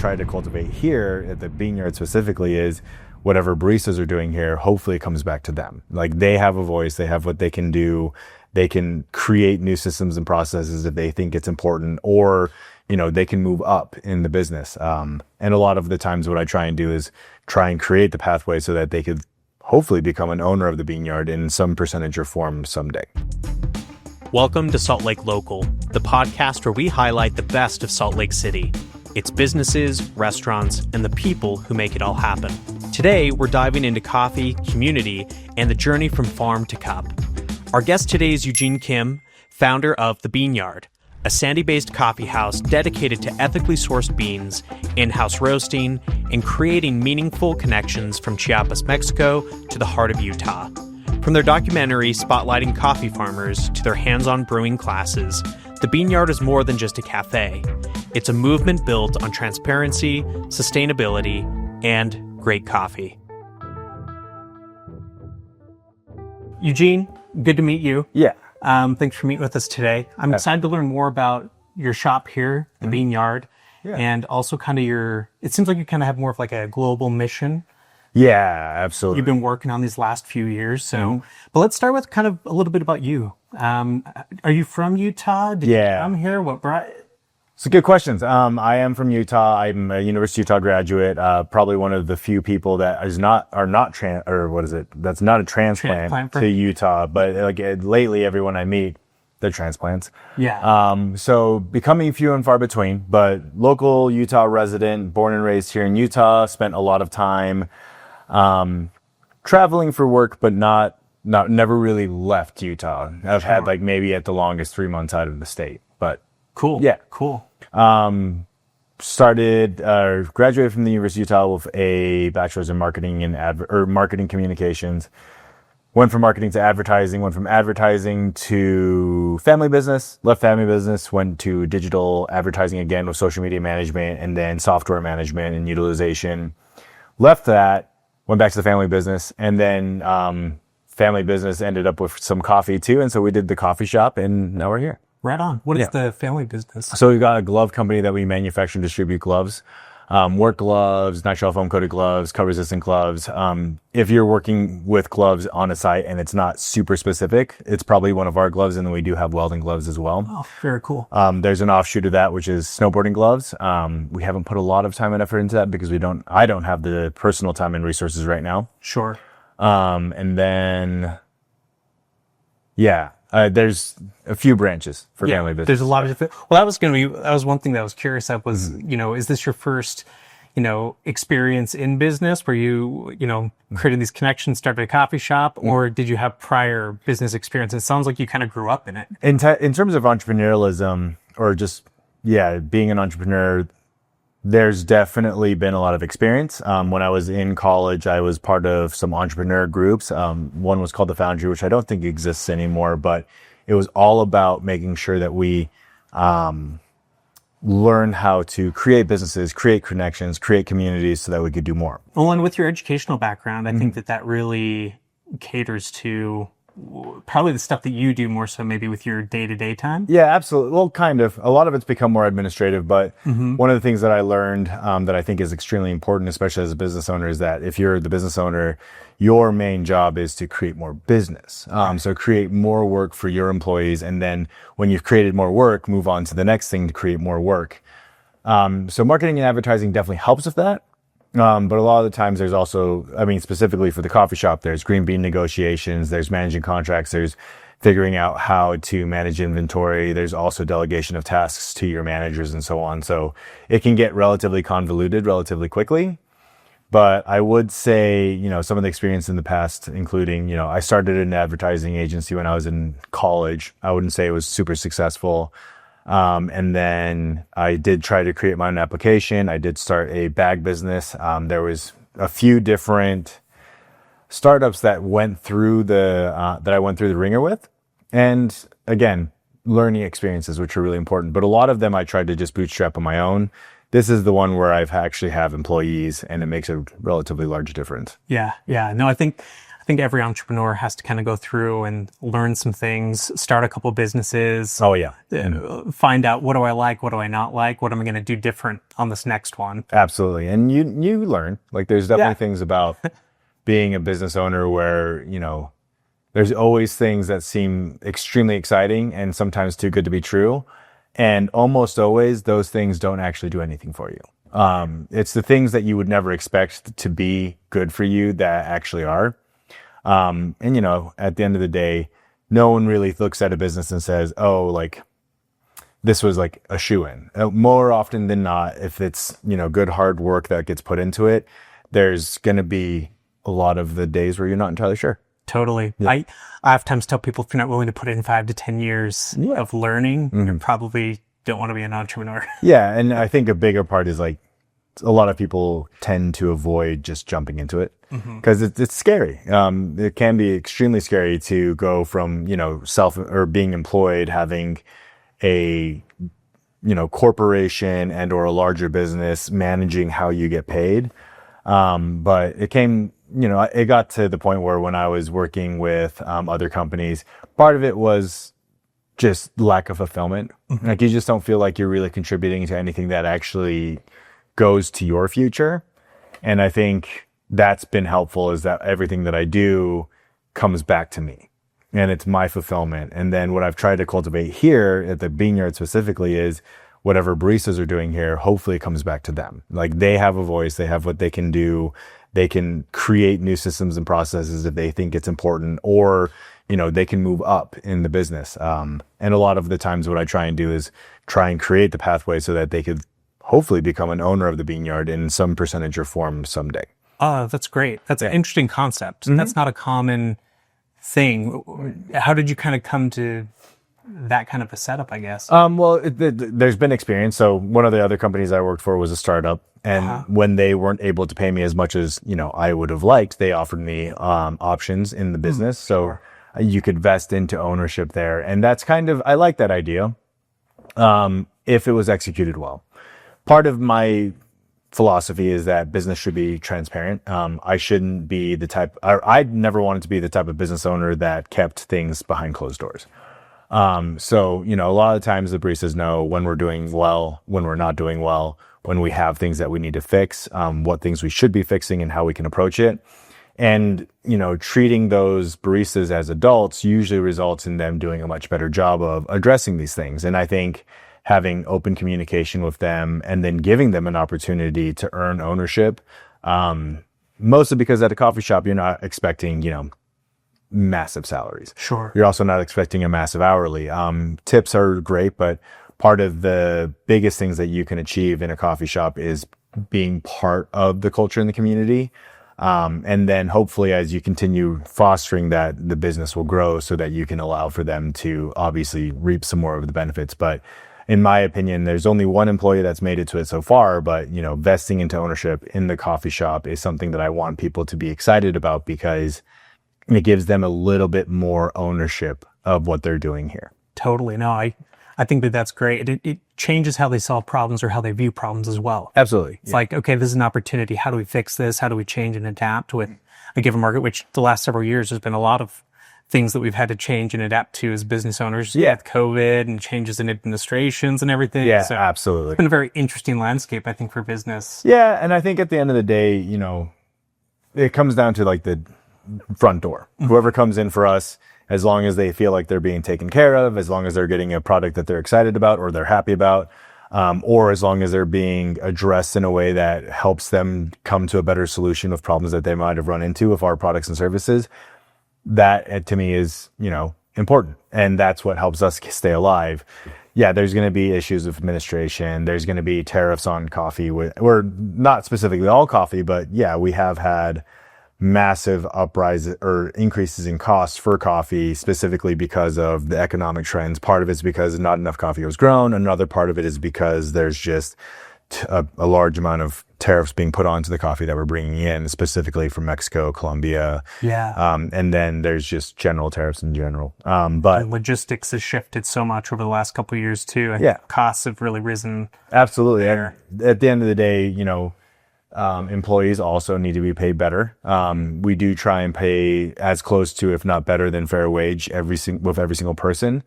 tried to cultivate here at the Bean Yard specifically is whatever baristas are doing here, hopefully it comes back to them. Like they have a voice, they have what they can do. They can create new systems and processes if they think it's important, or, you know, they can move up in the business. And a lot of the times what I try and do is try and create the pathway so that they could hopefully become an owner of the Bean Yard in some percentage or form someday. Welcome to Salt Lake Local, the podcast where we highlight the best of Salt Lake City, its businesses, restaurants, and the people who make it all happen. Today, we're diving into coffee, community, and the journey from farm to cup. Our guest today is Eugene Kim, founder of The Bean Yard, a Sandy-based coffee house dedicated to ethically sourced beans, in-house roasting, and creating meaningful connections from Chiapas, Mexico to the heart of Utah. From their documentary spotlighting coffee farmers to their hands-on brewing classes, The Bean Yard is more than just a cafe. It's a movement built on transparency, sustainability, and great coffee. Eugene, good to meet you. Yeah. Thanks for meeting with us today. I'm excited to learn more about your shop here, the Bean Yard, and also kind of it seems like you kind of have more of like a global mission. Yeah, absolutely. You've been working on these last few years. So, but let's start with kind of a little bit about you. Are you from Utah? Did you come here? What brought? So good questions. I am from Utah. I'm a University of Utah graduate. Probably one of the few people that that's not a transplant to Utah. But like lately, everyone I meet, they're transplants. Yeah. So becoming few and far between, but local Utah resident, born and raised here in Utah. Spent a lot of time traveling for work, but never really left Utah. I've had like maybe at the longest 3 months out of the state, but cool. Yeah. Cool. Graduated from the University of Utah with a bachelor's in marketing and marketing communications. Went from marketing to advertising, went from advertising to family business, left family business, went to digital advertising again with social media management and then software management and utilization. Left that, went back to the family business, and then family business ended up with some coffee too. And so we did the coffee shop and now we're here. Right on. What is the family business? So we've got a glove company that we manufacture and distribute gloves, work gloves, nitrile foam coated gloves, cut resistant gloves. If you're working with gloves on a site and it's not super specific, it's probably one of our gloves. And then we do have welding gloves as well. Oh, very cool. There's an offshoot of that, which is snowboarding gloves. We haven't put a lot of time and effort into that because I don't have the personal time and resources right now. Sure. And then, there's a few branches for family business. There's a lot of different. Well, that was one thing that I was curious of was, is this your first, experience in business where you created these connections, started a coffee shop, or did you have prior business experience? It sounds like you kind of grew up in it. In terms of entrepreneurialism or just, being an entrepreneur, there's definitely been a lot of experience. When I was in college, I was part of some entrepreneur groups. One was called The Foundry, which I don't think exists anymore, but it was all about making sure that we learn how to create businesses, create connections, create communities so that we could do more. Well, and with your educational background, I think that really caters to probably the stuff that you do more so maybe with your day-to-day time. Yeah, absolutely. Well, kind of. A lot of it's become more administrative, but one of the things that I learned that I think is extremely important, especially as a business owner, is that if you're the business owner, your main job is to create more business. So create more work for your employees. And then when you've created more work, move on to the next thing to create more work. So marketing and advertising definitely helps with that. But a lot of the times there's also, specifically for the coffee shop, there's green bean negotiations, there's managing contracts, there's figuring out how to manage inventory. There's also delegation of tasks to your managers and so on. So it can get relatively convoluted relatively quickly. But I would say, some of the experience in the past, including, I started an advertising agency when I was in college. I wouldn't say it was super successful. And then I did try to create my own application. I did start a bag business. There was a few different startups that went through that I went through the ringer with. And again, learning experiences, which are really important. But a lot of them I tried to just bootstrap on my own. This is the one where I've actually have employees and it makes a relatively large difference. Yeah. No, I think I think every entrepreneur has to kind of go through and learn some things, start a couple businesses. Oh yeah. Find out, what do I like? What do I not like? What am I going to do different on this next one? Absolutely. And you learn, like there's definitely things about being a business owner where, there's always things that seem extremely exciting and sometimes too good to be true. And almost always those things don't actually do anything for you. It's the things that you would never expect to be good for you that actually are. And at the end of the day, no one really looks at a business and says, oh, like this was like a shoe-in. More often than not, if it's, good hard work that gets put into it, there's going to be a lot of the days where you're not entirely sure. Totally. Yeah. I oftentimes tell people, if you're not willing to put in 5 to 10 years of learning, you probably don't want to be an entrepreneur. Yeah. And I think a bigger part is like a lot of people tend to avoid just jumping into it because it's scary. It can be extremely scary to go from, self or being employed, having a, corporation and or a larger business managing how you get paid. But it came, it got to the point where when I was working with other companies, part of it was just lack of fulfillment. Like you just don't feel like you're really contributing to anything that actually goes to your future. And I think that's been helpful, is that everything that I do comes back to me and it's my fulfillment. And then what I've tried to cultivate here at the Beanyard specifically is whatever baristas are doing here, hopefully it comes back to them. Like they have a voice, they have what they can do. They can create new systems and processes if they think it's important, or, they can move up in the business. And a lot of the times what I try and do is try and create the pathway so that they could hopefully become an owner of the Beanyard in some percentage or form someday. Oh, that's great. That's an interesting concept. That's not a common thing. How did you kind of come to that kind of a setup, I guess? Well, there's been experience. So one of the other companies I worked for was a startup. And when they weren't able to pay me as much as, I would have liked, they offered me options in the business. So you could vest into ownership there. And that's I like that idea if it was executed well. Part of my philosophy is that business should be transparent. I shouldn't be I'd never wanted to be the type of business owner that kept things behind closed doors. So, a lot of times the baristas know when we're doing well, when we're not doing well, when we have things that we need to fix, what things we should be fixing and how we can approach it. And, treating those baristas as adults usually results in them doing a much better job of addressing these things. And I think having open communication with them and then giving them an opportunity to earn ownership, mostly because at a coffee shop, you're not expecting, massive salaries. Sure. You're also not expecting a massive hourly. Tips are great, but part of the biggest things that you can achieve in a coffee shop is being part of the culture in the community. And then hopefully as you continue fostering that, the business will grow so that you can allow for them to obviously reap some more of the benefits. But in my opinion, there's only one employee that's made it to it so far, but vesting into ownership in the coffee shop is something that I want people to be excited about because it gives them a little bit more ownership of what they're doing here. Totally. No, I think that's great. It changes how they solve problems or how they view problems as well. Absolutely. It's like, okay, this is an opportunity. How do we fix this? How do we change and adapt with a given market, which the last several years has been a lot of things that we've had to change and adapt to as business owners. Yeah. With COVID and changes in administrations and everything. Yeah, so absolutely. It's been a very interesting landscape, I think, for business. Yeah. And I think at the end of the day, it comes down to like the front door. Whoever comes in for us, as long as they feel like they're being taken care of, as long as they're getting a product that they're excited about or they're happy about, or as long as they're being addressed in a way that helps them come to a better solution of problems that they might have run into with our products and services, that to me is, important. And that's what helps us stay alive. Yeah, there's going to be issues with administration. There's going to be tariffs on coffee, or not specifically all coffee, but yeah, we have had massive uprise or increases in costs for coffee, specifically because of the economic trends. Part of it's because not enough coffee was grown. Another part of it is because there's just a large amount of tariffs being put onto the coffee that we're bringing in, specifically from Mexico, Colombia. Yeah. And then there's just general tariffs in general. But and logistics has shifted so much over the last couple of years too. Yeah. Costs have really risen. Absolutely. There. And at the end of the day, Employees also need to be paid better. We do try and pay as close to, if not better than fair wage with every single person.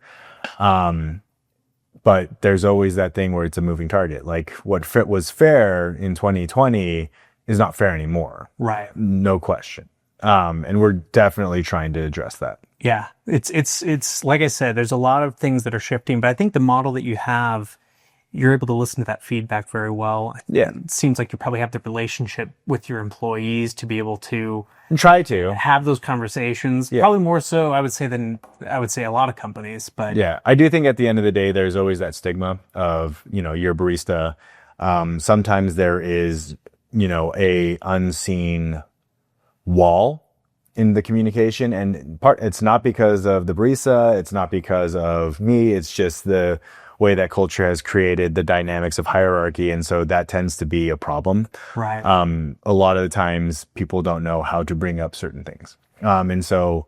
But there's always that thing where it's a moving target. Like what was fair in 2020 is not fair anymore. Right. No question. And we're definitely trying to address that. Yeah. It's like I said, there's a lot of things that are shifting, but I think the model that you have, you're able to listen to that feedback very well. Yeah. It seems like you probably have the relationship with your employees to be able to try to have those conversations. Yeah. Probably more so, I would say, than a lot of companies. But yeah, I do think at the end of the day, there's always that stigma of, you're a barista. Sometimes there is, a unseen wall in the communication, and it's not because of the barista. It's not because of me. It's just the way that culture has created the dynamics of hierarchy. And so that tends to be a problem. Right. A lot of the times people don't know how to bring up certain things. And so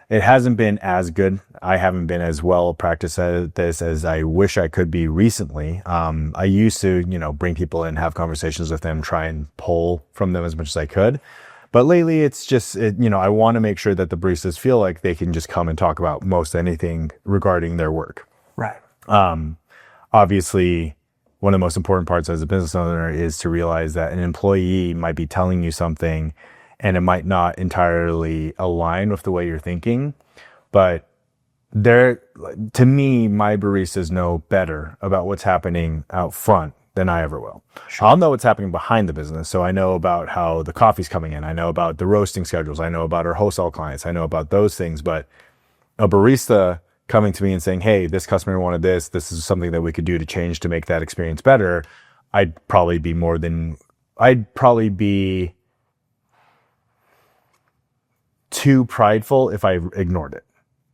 it hasn't been as good. I haven't been as well practiced at this as I wish I could be recently. I used to, bring people in, have conversations with them, try and pull from them as much as I could. But lately it's just, I want to make sure that the baristas feel like they can just come and talk about most anything regarding their work. Right. Obviously, one of the most important parts as a business owner is to realize that an employee might be telling you something and it might not entirely align with the way you're thinking. But to me, my baristas know better about what's happening out front than I ever will. Sure. I'll know what's happening behind the business. So I know about how the coffee's coming in. I know about the roasting schedules. I know about our wholesale clients. I know about those things. But a barista coming to me and saying, hey, this customer wanted this is something that we could do to change to make that experience better, I'd probably be too prideful if I ignored it.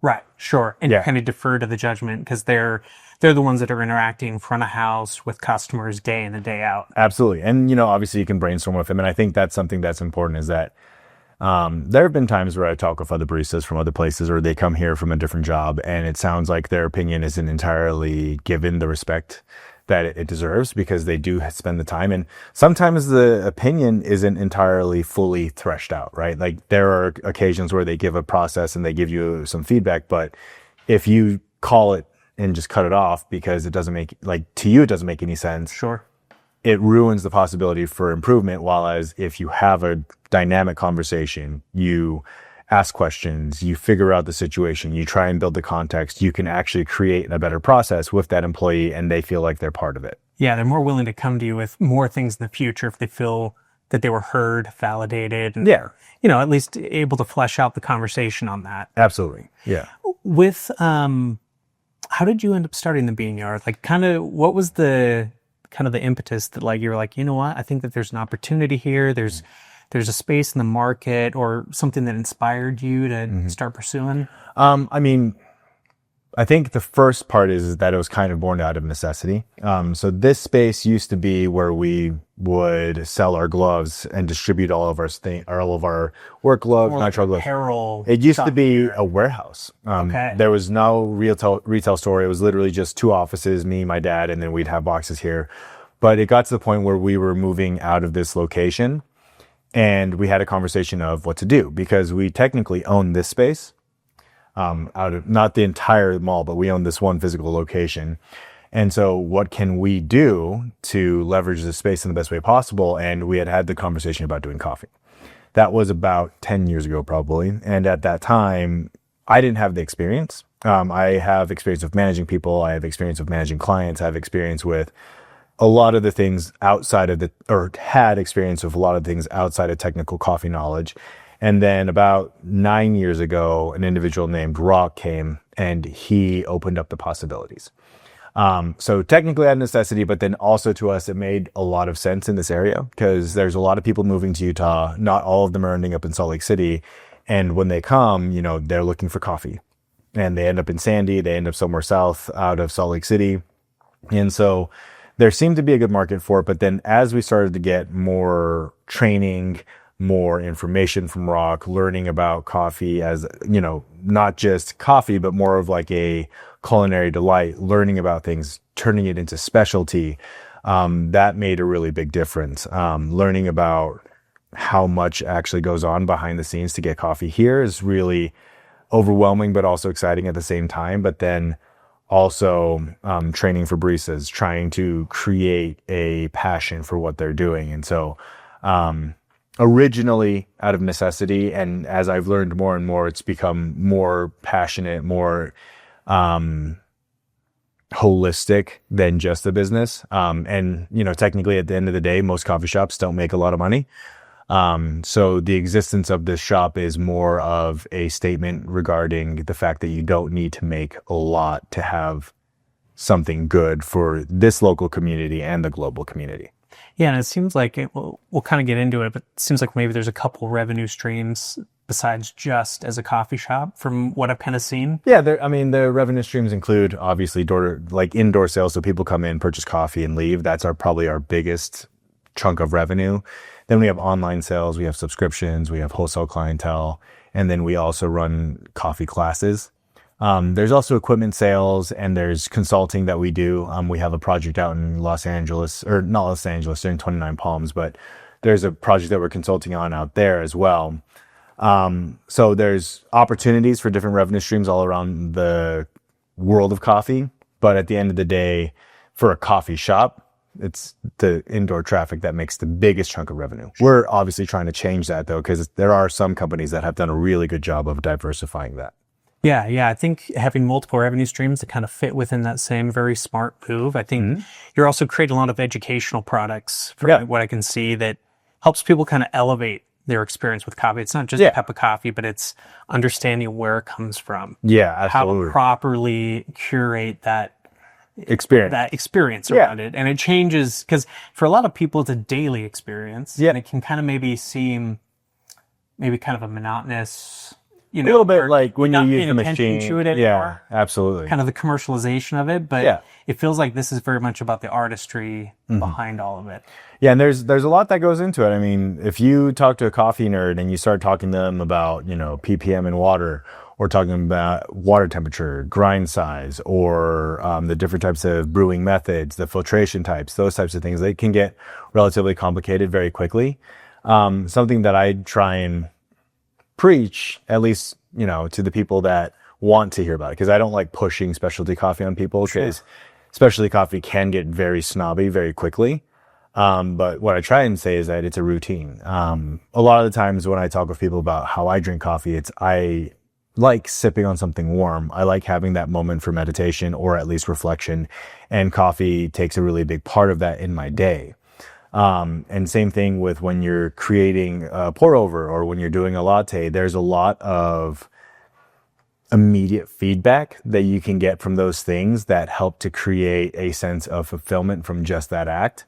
Right, sure. And you kind of defer to the judgment because they're the ones that are interacting front of house with customers day in and day out. Absolutely. And, obviously you can brainstorm with them. And I think that's something that's important is that there have been times where I talk with other baristas from other places, or they come here from a different job, and it sounds like their opinion isn't entirely given the respect that it deserves because they do spend the time. And sometimes the opinion isn't entirely fully threshed out, right? Like there are occasions where they give a process and they give you some feedback, but if you call it and just cut it off because it doesn't make any sense. Sure. It ruins the possibility for improvement. While as if you have a dynamic conversation, you ask questions, you figure out the situation, you try and build the context, you can actually create a better process with that employee and they feel like they're part of it. Yeah, they're more willing to come to you with more things in the future if they feel that they were heard, validated, and at least able to flesh out the conversation on that. Absolutely. Yeah. With how did you end up starting the Bean Yard? Like what was the impetus that you were like, you know what, I think that there's an opportunity here. There's a space in the market or something that inspired you to start pursuing? I think the first part is that it was kind of born out of necessity. So this space used to be where we would sell our gloves and distribute all of our work gloves, nitrile gloves. Apparel. It used to be a warehouse. There was no retail store. It was literally just two offices, me, my dad, and then we'd have boxes here. But it got to the point where we were moving out of this location and we had a conversation of what to do because we technically own this space. Out of not the entire mall, but we own this one physical location. And so what can we do to leverage the space in the best way possible? And we had the conversation about doing coffee. That was about 10 years ago, probably. And at that time, I didn't have the experience. I have experience of managing people. I have experience of managing clients. I have experience with a lot of the things had experience with a lot of things outside of technical coffee knowledge. And then about 9 years ago, an individual named Rock came and he opened up the possibilities. So technically out of necessity, but then also to us, it made a lot of sense in this area because there's a lot of people moving to Utah. Not all of them are ending up in Salt Lake City. And when they come, they're looking for coffee and they end up in Sandy. They end up somewhere south out of Salt Lake City. And so there seemed to be a good market for it. But then as we started to get more training, more information from Rock, learning about coffee as, not just coffee, but more of like a culinary delight, learning about things, turning it into specialty. that made a really big difference. Learning about how much actually goes on behind the scenes to get coffee here is really overwhelming, but also exciting at the same time. But then also training for baristas, trying to create a passion for what they're doing. And so originally out of necessity, and as I've learned more and more, it's become more passionate, more holistic than just a business. And, technically at the end of the day, most coffee shops don't make a lot of money. So the existence of this shop is more of a statement regarding the fact that you don't need to make a lot to have something good for this local community and the global community. Yeah, and it seems like we'll kind of get into it, but it seems like maybe there's a couple revenue streams besides just as a coffee shop from what I've kind of seen. Yeah, the revenue streams include obviously indoor sales. So people come in, purchase coffee and leave. That's probably our biggest chunk of revenue. Then we have online sales, we have subscriptions, we have wholesale clientele, and then we also run coffee classes. There's also equipment sales, and there's consulting that we do. We have a project out in Los Angeles, or not Los Angeles, they're in 29 Palms, but there's a project that we're consulting on out there as well. So there's opportunities for different revenue streams all around the world of coffee. But at the end of the day, for a coffee shop, it's the indoor traffic that makes the biggest chunk of revenue. We're obviously trying to change that though, because there are some companies that have done a really good job of diversifying that. Yeah. I think having multiple revenue streams that kind of fit within that same very smart move. I think you're also creating a lot of educational products from what I can see that helps people kind of elevate their experience with coffee. It's not just a cup of coffee, but it's understanding where it comes from. Yeah, absolutely. How to properly curate that experience around it. And it changes because for a lot of people, it's a daily experience. Yeah. And it can kind of maybe seem kind of a monotonous, a little bit like when you use the machine. To it anymore. Yeah, absolutely. Kind of the commercialization of it. But it feels like this is very much about the artistry behind all of it. Yeah, and there's a lot that goes into it. I mean, if you talk to a coffee nerd and you start talking to them about, ppm in water, or talking about water temperature, grind size, or the different types of brewing methods, the filtration types, those types of things, they can get relatively complicated very quickly. Something that I try and preach, at least, to the people that want to hear about it, because I don't like pushing specialty coffee on people, because specialty coffee can get very snobby very quickly. But what I try and say is that it's a routine. A lot of the times when I talk with people about how I drink coffee, I like sipping on something warm. I like having that moment for meditation or at least reflection, and coffee takes a really big part of that in my day. And same thing with when you're creating a pour over or when you're doing a latte, there's a lot of immediate feedback that you can get from those things that help to create a sense of fulfillment from just that act.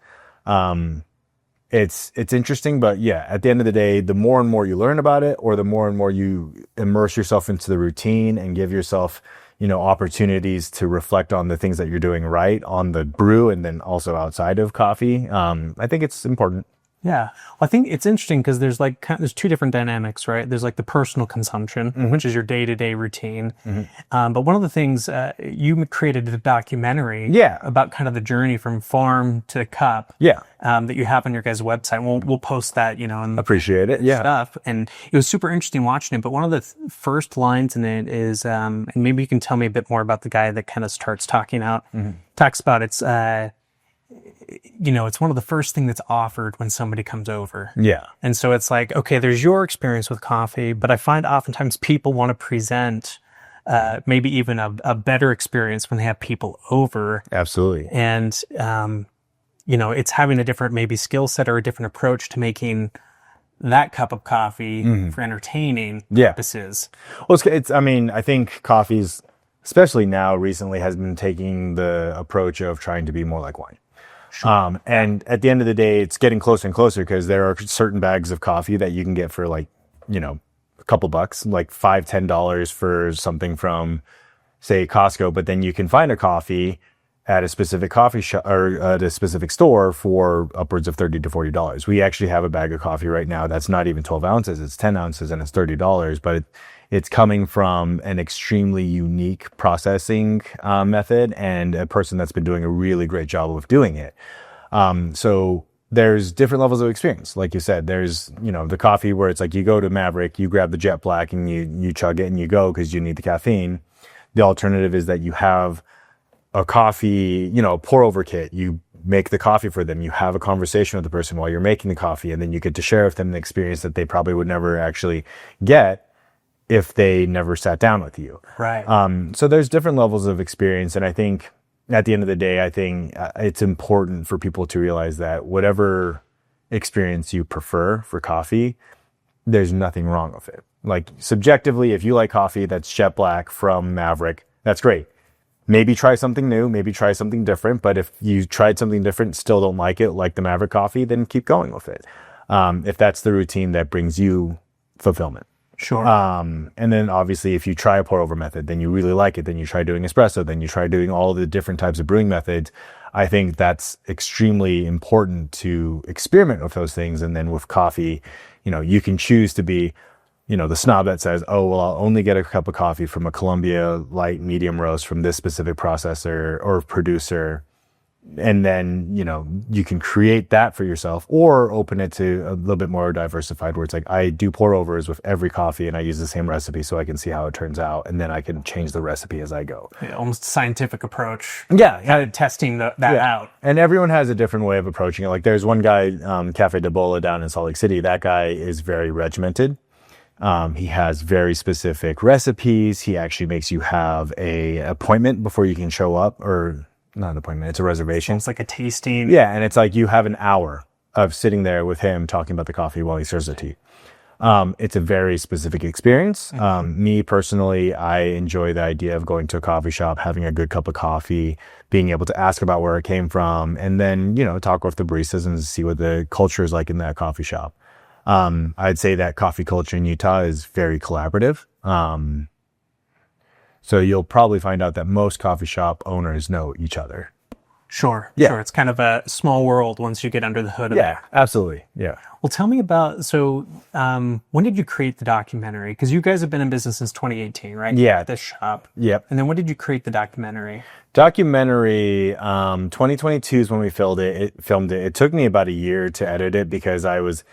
It's interesting, but at the end of the day, the more and more you learn about it, or the more and more you immerse yourself into the routine and give yourself, opportunities to reflect on the things that you're doing right on the brew and then also outside of coffee. I think it's important. Yeah. Well, I think it's interesting because there's there's two different dynamics, right? There's like the personal consumption, which is your day-to-day routine. But one of the things, you created a documentary about kind of the journey from farm to cup that you have on your guys' website. We'll post that, and appreciate it. Stuff. And it was super interesting watching it. But one of the first lines in it is, and maybe you can tell me a bit more about the guy that kind of starts talking out, talks about it's one of the first things that's offered when somebody comes over. Yeah. And so it's like, okay, there's your experience with coffee, but I find oftentimes people want to present maybe even a better experience when they have people over. Absolutely. And, it's having a different maybe skill set or a different approach to making that cup of coffee for entertaining purposes. Well, I think coffee's, especially now recently, has been taking the approach of trying to be more like wine. Sure. And at the end of the day, it's getting closer and closer because there are certain bags of coffee that you can get for a couple bucks, like $5-10 for something from, say, Costco. But then you can find a coffee at a specific coffee shop or at a specific store for upwards of $30 to $40. We actually have a bag of coffee right now that's not even 12 ounces. It's 10 ounces and it's $30, but it's coming from an extremely unique processing method and a person that's been doing a really great job of doing it. So there's different levels of experience. Like you said, there's, the coffee where it's like you go to Maverick, you grab the Jet Black and you chug it and you go because you need the caffeine. The alternative is that you have a coffee, pour over kit. You make the coffee for them. You have a conversation with the person while you're making the coffee, and then you get to share with them the experience that they probably would never actually get if they never sat down with you. Right. So there's different levels of experience. And I think at the end of the day, I think it's important for people to realize that whatever experience you prefer for coffee, there's nothing wrong with it. Like subjectively, if you like coffee that's Jet Black from Maverick, that's great. Maybe try something new, maybe try something different. But if you tried something different, still don't like it, like the Maverick coffee, then keep going with it. If that's the routine that brings you fulfillment. Sure. And then obviously if you try a pour over method, then you really like it, then you try doing espresso, then you try doing all of the different types of brewing methods. I think that's extremely important to experiment with those things. And then with coffee, you can choose to be, the snob that says, oh, well, I'll only get a cup of coffee from a Colombia light medium roast from this specific processor or producer. And then, you can create that for yourself or open it to a little bit more diversified where it's like, I do pour overs with every coffee and I use the same recipe so I can see how it turns out. And then I can change the recipe as I go. Yeah, almost scientific approach. Yeah. Kind of testing that out. And everyone has a different way of approaching it. Like there's one guy, Cafe de Bola down in Salt Lake City. That guy is very regimented. He has very specific recipes. He actually makes you have a appointment before you can show up, or not an appointment, it's a reservation. It's like a tasting. Yeah, and it's like you have an hour of sitting there with him talking about the coffee while he serves it to you. It's a very specific experience. Me personally, I enjoy the idea of going to a coffee shop, having a good cup of coffee, being able to ask about where it came from, and then, talk with the baristas and see what the culture is like in that coffee shop. I'd say that coffee culture in Utah is very collaborative. So you'll probably find out that most coffee shop owners know each other. Sure. Yeah. Sure. It's kind of a small world once you get under the hood of it. Yeah, absolutely. Yeah. Well, tell me about, when did you create the documentary? Because you guys have been in business since 2018, right? Yeah. This shop. Yep. And then when did you create the documentary? 2022 is when we filmed it. It took me about a year to edit it because I was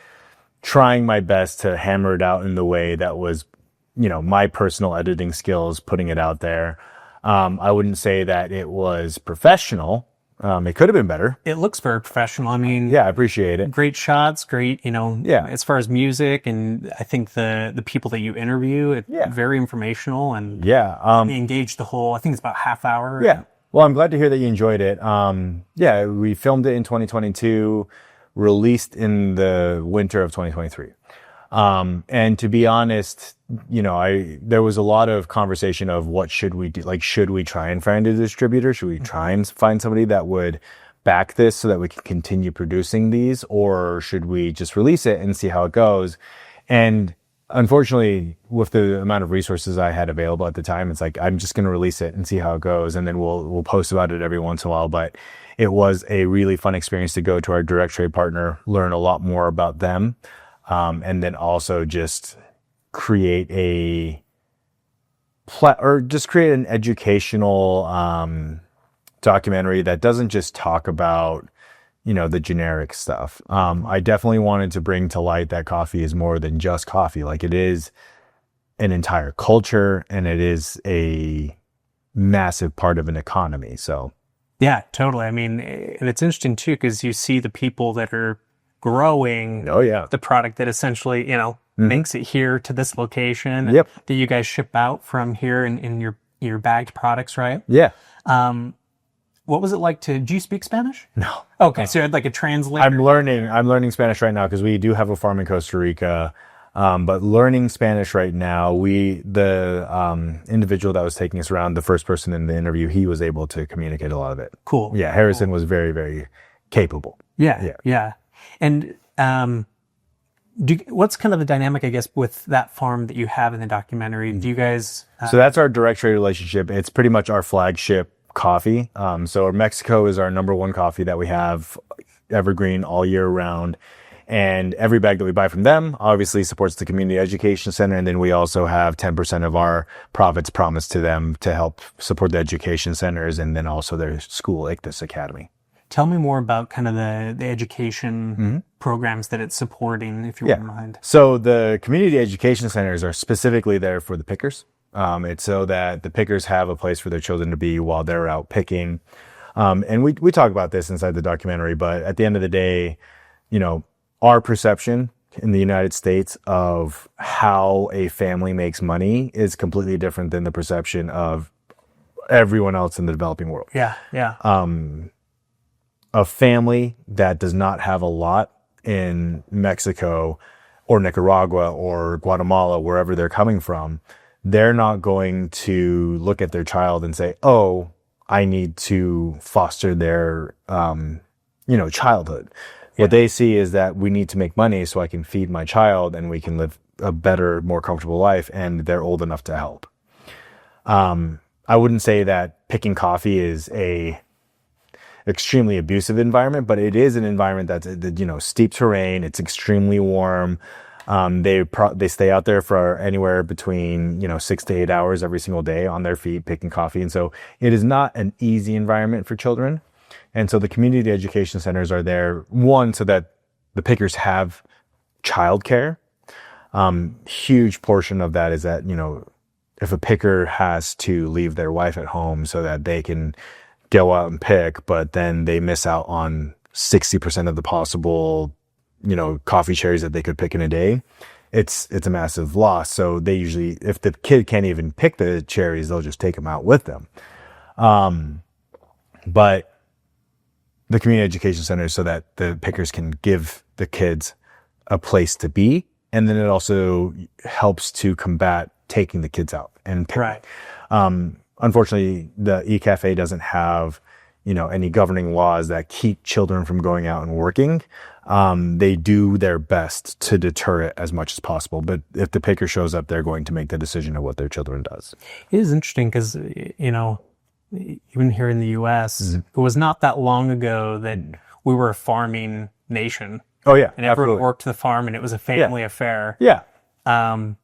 trying my best to hammer it out in the way that was, my personal editing skills, putting it out there. I wouldn't say that it was professional. It could have been better. It looks very professional. I mean, yeah, I appreciate it. Great shots, great, yeah. As far as music, and I think the people that you interview, very informational and engaged the whole, I think it's about half hour. Yeah. Well, I'm glad to hear that you enjoyed it. We filmed it in 2022, released in the winter of 2023. And to be honest, there was a lot of conversation of what should we do? Like, should we try and find a distributor? Should we try and find somebody that would back this so that we can continue producing these? Or should we just release it and see how it goes? And unfortunately, with the amount of resources I had available at the time, it's like, I'm just going to release it and see how it goes. And then we'll post about it every once in a while. But it was a really fun experience to go to our direct trade partner, learn a lot more about them. And then also just create an educational documentary that doesn't just talk about, the generic stuff. I definitely wanted to bring to light that coffee is more than just coffee. Like, it is an entire culture and it is a massive part of an economy. So yeah, totally. I mean, and it's interesting too, because you see the people that are growing the product that essentially, makes it here to this location that you guys ship out from here in your bagged products, right? Yeah. What was it like do you speak Spanish? No. Okay. No. So you had like a translator. I'm learning Spanish right now because we do have a farm in Costa Rica. But learning Spanish right now, the individual that was taking us around, the first person in the interview, he was able to communicate a lot of it. Cool. Yeah. Harrison was very, very capable. Yeah. And what's kind of the dynamic, I guess, with that farm that you have in the documentary? Do you guys... So that's our direct trade relationship. It's pretty much our flagship coffee. So Mexico is our number one coffee that we have, evergreen all year round. And every bag that we buy from them obviously supports the community education center. And then we also have 10% of our profits promised to them to help support the education centers and then also their school, Ichthus Academy. Tell me more about kind of the education programs that it's supporting, if you wouldn't mind. So the community education centers are specifically there for the pickers. It's so that the pickers have a place for their children to be while they're out picking. And we talk about this inside the documentary, but at the end of the day, our perception in the United States of how a family makes money is completely different than the perception of everyone else in the developing world. Yeah. A family that does not have a lot in Mexico or Nicaragua or Guatemala, wherever they're coming from, they're not going to look at their child and say, oh, I need to foster their, childhood. Yeah. What they see is that we need to make money so I can feed my child and we can live a better, more comfortable life, and they're old enough to help. I wouldn't say that picking coffee is a extremely abusive environment, but it is an environment that's, steep terrain. It's extremely warm. They stay out there for anywhere between 6 to 8 hours every single day on their feet picking coffee, and so it is not an easy environment for children. And so the community education centers are there, one, so that the pickers have childcare. Huge portion of that is that if a picker has to leave their wife at home so that they can go out and pick, but then they miss out on 60% of the possible, coffee cherries that they could pick in a day, it's a massive loss. So they usually, if the kid can't even pick the cherries, they'll just take them out with them. But the community education center is so that the pickers can give the kids a place to be. And then it also helps to combat taking the kids out and pick. Right. Unfortunately, the e-cafe doesn't have, any governing laws that keep children from going out and working. They do their best to deter it as much as possible. But if the picker shows up, they're going to make the decision of what their children does. It is interesting because, even here in the U.S., it was not that long ago that we were a farming nation. Oh, yeah. And everyone worked the farm, and it was a family affair. Yeah. And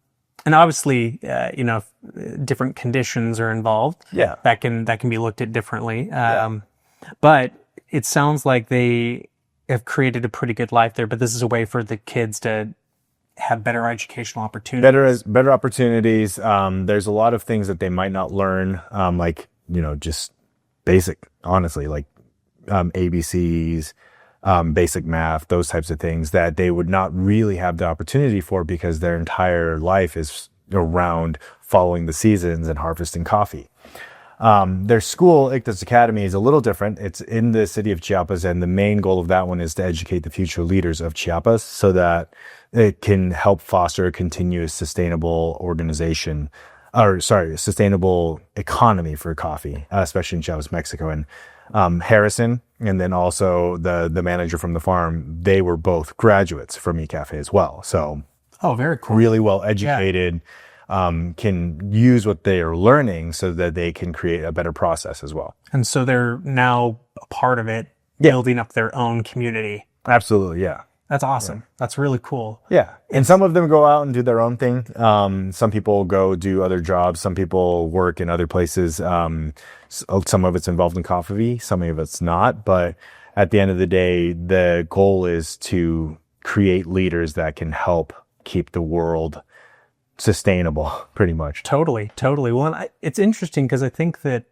obviously, different conditions are involved. Yeah. That can be looked at differently. But it sounds like they have created a pretty good life there. But this is a way for the kids to have better educational opportunities. Better opportunities. There's a lot of things that they might not learn, just basic, honestly, like ABCs, basic math, those types of things that they would not really have the opportunity for because their entire life is around following the seasons and harvesting coffee. Their school, Ichthus Academy, is a little different. It's in the city of Chiapas, and the main goal of that one is to educate the future leaders of Chiapas so that it can help foster a continuous sustainable sustainable economy for coffee, especially in Chiapas, Mexico. And Harrison, and then also the manager from the farm, they were both graduates from eCafe as well. So, very cool. Really well educated, can use what they are learning so that they can create a better process as well. And so they're now a part of it, building up their own community. Absolutely, yeah. That's awesome. Yeah. That's really cool. Yeah. And some of them go out and do their own thing. Some people go do other jobs. Some people work in other places. Some of it's involved in coffee. Some of it's not. But at the end of the day, the goal is to create leaders that can help keep the world sustainable, pretty much. Totally. Well, it's interesting because I think that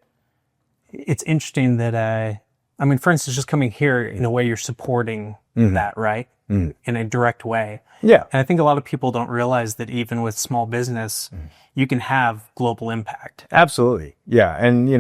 it's interesting that, for instance, just coming here, in a way, you're supporting that, right? In a direct way. Yeah. And I think a lot of people don't realize that even with small business, you can have global impact. Absolutely. Yeah. And,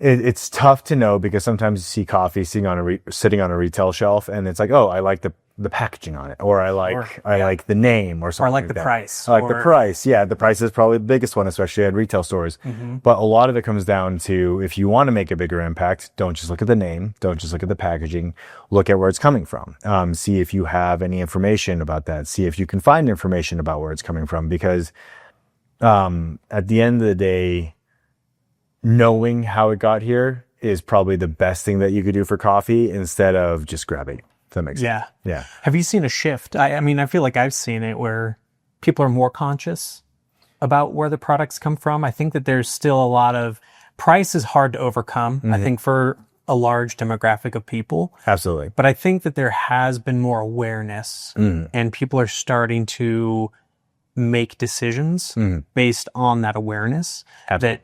it's tough to know because sometimes you see coffee sitting on a retail shelf and it's like, oh, I like the packaging on it, or I like the name or something. Or I like the price. I like the price. Yeah. The price is probably the biggest one, especially at retail stores. But a lot of it comes down to, if you want to make a bigger impact, don't just look at the name. Don't just look at the packaging. Look at where it's coming from. See if you have any information about that. See if you can find information about where it's coming from, because at the end of the day, knowing how it got here is probably the best thing that you could do for coffee instead of just grabbing it. If that makes sense. Yeah. Have you seen a shift? I feel like I've seen it where people are more conscious about where the products come from. I think that there's still a lot of price is hard to overcome. I think for a large demographic of people. Absolutely. But I think that there has been more awareness and people are starting to make decisions based on that awareness that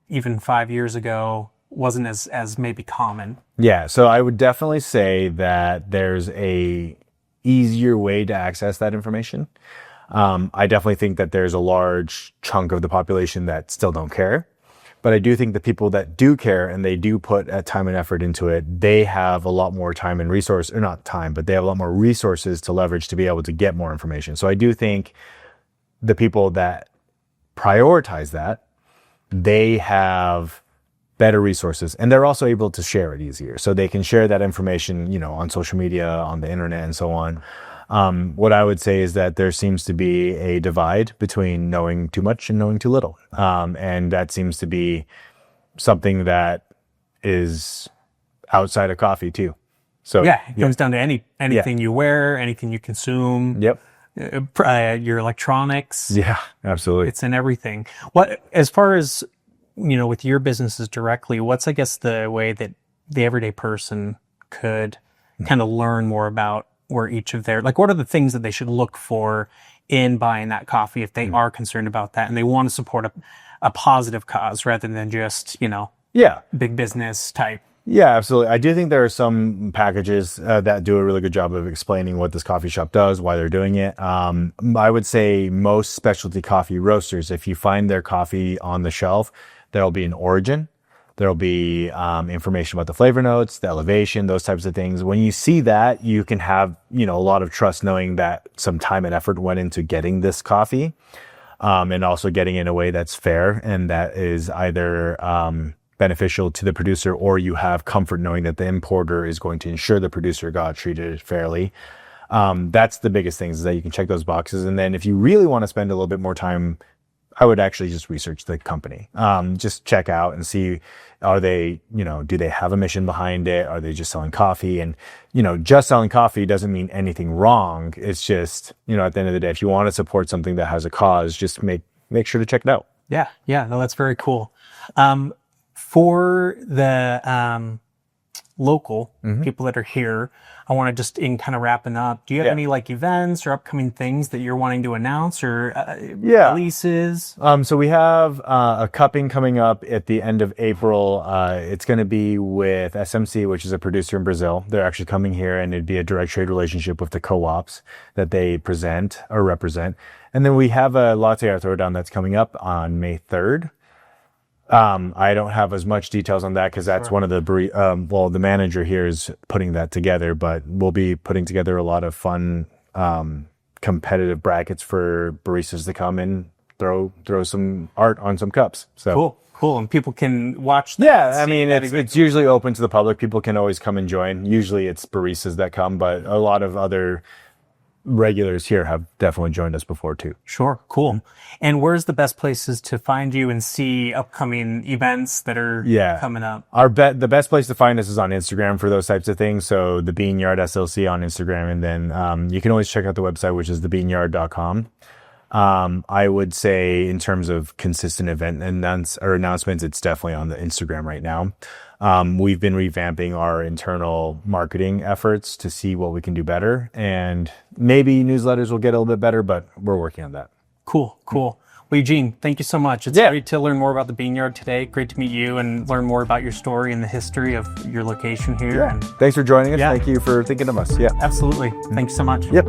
even 5 years ago wasn't as maybe common. Yeah. So I would definitely say that there's a easier way to access that information. I definitely think that there's a large chunk of the population that still don't care. But I do think the people that do care and they do put time and effort into it, they have a lot more time and resource, or not time, but they have a lot more resources to leverage to be able to get more information. So I do think the people that prioritize that, they have better resources, and they're also able to share it easier. So they can share that information, on social media, on the internet, and so on. What I would say is that there seems to be a divide between knowing too much and knowing too little. And that seems to be something that is outside of coffee too. So it comes down to anything you wear, anything you consume. Yep. Your electronics. Yeah, absolutely. It's in everything. As far as, with your businesses directly, what's, I guess, the way that the everyday person could kind of learn more about where each of their, what are the things that they should look for in buying that coffee if they are concerned about that and they want to support a positive cause rather than just, big business type? Yeah, absolutely. I do think there are some packages that do a really good job of explaining what this coffee shop does, why they're doing it. I would say most specialty coffee roasters, if you find their coffee on the shelf, there'll be an origin. There'll be information about the flavor notes, the elevation, those types of things. When you see that, you can have, a lot of trust knowing that some time and effort went into getting this coffee, and also getting it in a way that's fair and that is either beneficial to the producer, or you have comfort knowing that the importer is going to ensure the producer got treated fairly. That's the biggest thing, is that you can check those boxes. And then if you really want to spend a little bit more time, I would actually just research the company. Just check out and see, are they, do they have a mission behind it? Are they just selling coffee? And, just selling coffee doesn't mean anything wrong. It's just, at the end of the day, if you want to support something that has a cause, just make sure to check it out. Yeah. No, that's very cool. For the local people that are here, I want to just, in kind of wrapping up, do you have any events or upcoming things that you're wanting to announce, or releases? So we have a cupping coming up at the end of April. It's going to be with SMC, which is a producer in Brazil. They're actually coming here, and it'd be a direct trade relationship with the co-ops that they present or represent. And then we have a latte throwdown that's coming up on May 3rd. I don't have as much details on that because that's one of the the manager here is putting that together, but we'll be putting together a lot of fun competitive brackets for baristas to come and throw some art on some cups. So cool, and people can watch that. Yeah, I mean it's usually open to the public. People can always come and join. Usually it's baristas that come, but a lot of other regulars here have definitely joined us before too. Sure, cool. And where's the best places to find you and see upcoming events that are coming up? The best place to find us is on Instagram for those types of things. So the Beanyard SLC on Instagram, and then you can always check out the website, which is thebeanyard.com. I would say in terms of consistent event announcements, it's definitely on the Instagram right now. We've been revamping our internal marketing efforts to see what we can do better, and maybe newsletters will get a little bit better, but we're working on that. Cool. Well, Eugene, thank you so much. It's great to learn more about the Beanyard today. Great to meet you and learn more about your story and the history of your location here. Yeah. Thanks for joining us. Thank you for thinking of us. Yeah, absolutely. Thanks so much. Yep.